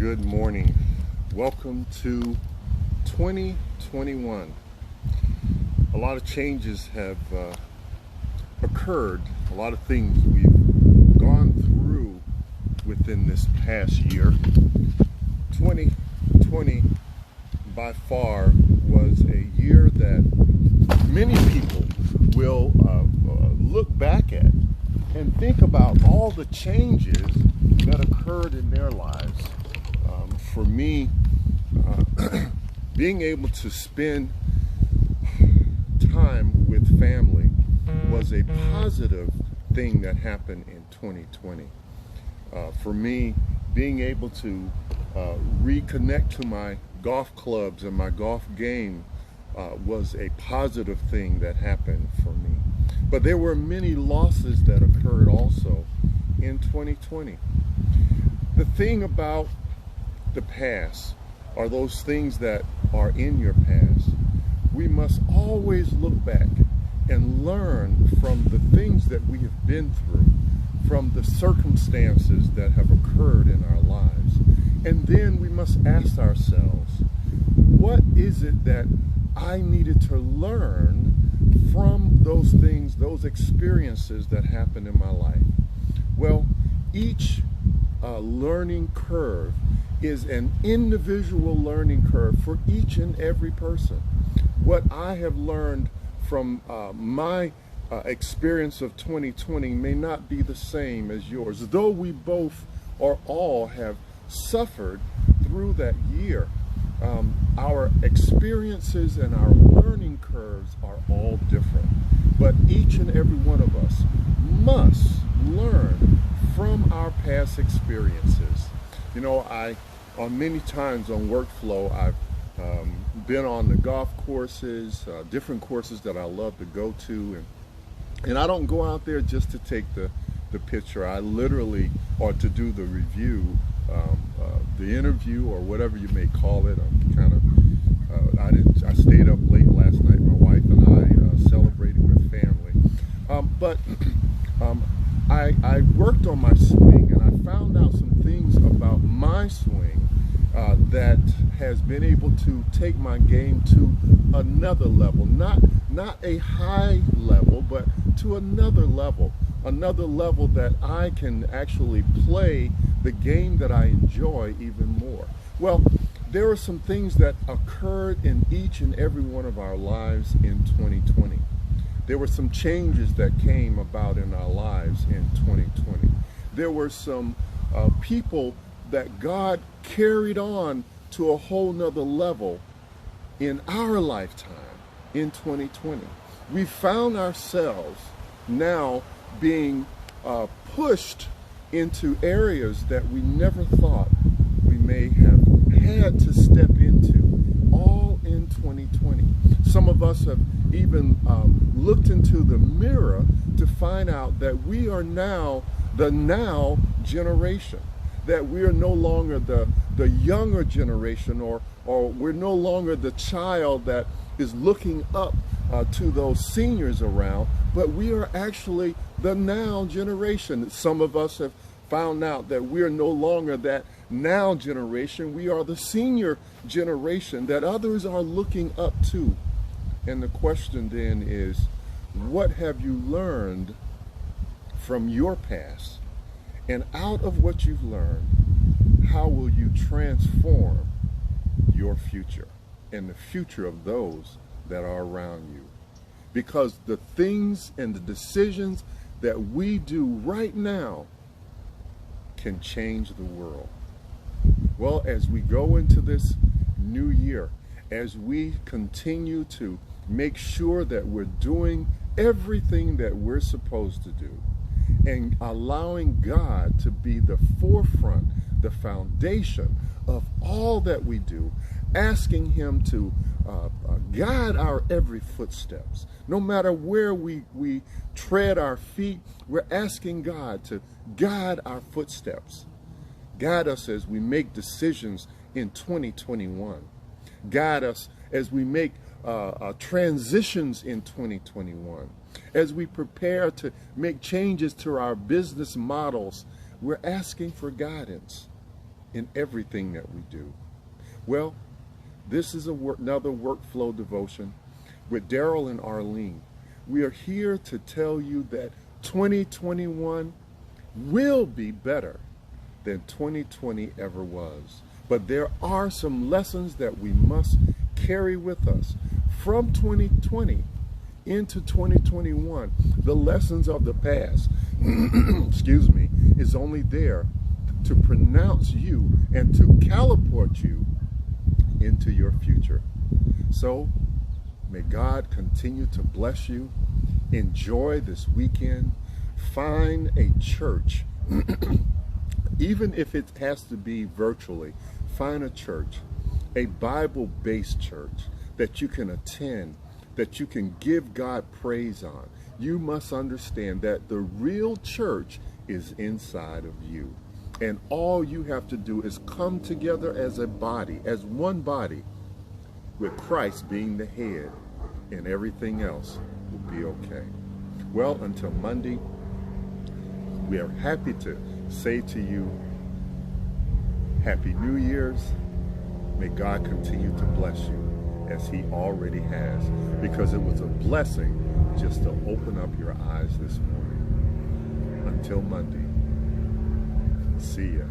Good morning. Welcome to 2021. A lot of changes have occurred, a lot of things we've gone through within this past year. 2020 by far was a year that many people will look back at and think about all the changes that occurred in their lives. For me, being able to spend time with family was a positive thing that happened in 2020. For me, being able to reconnect to my golf clubs and my golf game was a positive thing that happened for me. But there were many losses that occurred also in 2020. The thing about the past are those things that are in your past. We must always look back and learn from the things that we have been through, from the circumstances that have occurred in our lives. And then we must ask ourselves, what is it that I needed to learn from those things, those experiences that happened in my life? Well, each learning curve is an individual learning curve for each and every person. What I have learned from my experience of 2020 may not be the same as yours, though we both or all have suffered through that year. Our experiences and our learning curves are all different, but each and every one of us must learn from our past experiences. You know, many times on workflow, I've been on the golf courses, different courses that I love to go to, and I don't go out there just to take the picture. I literally, or to do the review, the interview, or whatever you may call it. I stayed up late last night. My wife and I celebrated with family, but I worked on my swing, and I found out some things about my swing that has been able to take my game to another level, not a high level, but to another level that I can actually play the game that I enjoy even more. Well, there are some things that occurred in each and every one of our lives in 2020. There were some changes that came about in our lives in 2020. There were some people that God carried on to a whole nother level in our lifetime in 2020. We found ourselves now being pushed into areas that we never thought we may have had to step into, all in 2020. Some of us have even looked into the mirror to find out that we are now the now generation, that we are no longer the younger generation, or we're no longer the child that is looking up to those seniors around, but we are actually the now generation. Some of us have found out that we are no longer that now generation. We are the senior generation that others are looking up to. And the question then is, what have you learned from your past? And out of what you've learned, how will you transform your future and the future of those that are around you? Because the things and the decisions that we do right now can change the world. Well, as we go into this new year, as we continue to make sure that we're doing everything that we're supposed to do, and allowing God to be the forefront, the foundation of all that we do, asking Him to guide our every footsteps. No matter where we tread our feet, we're asking God to guide our footsteps. Guide us as we make decisions in 2021. Guide us as we make transitions in 2021. As we prepare to make changes to our business models, we're asking for guidance. in everything that we do. Well, this is another workflow devotion with Darrell and Arlene. We are here to tell you that 2021 will be better than 2020 ever was. But there are some lessons that we must carry with us from 2020 into 2021. The lessons of the past, excuse me, is only there to pronounce you and to catapult you into your future. So may God continue to bless you. Enjoy this weekend. Find a church, even if it has to be virtually. Find a church, a Bible-based church that you can attend, that you can give God praise on. You must understand that the real church is inside of you. And all you have to do is come together as a body, as one body, with Christ being the head, and everything else will be okay. Well, until Monday, we are happy to say to you, Happy New Year's. May God continue to bless you as he already has, because it was a blessing just to open up your eyes this morning. Until Monday, see ya.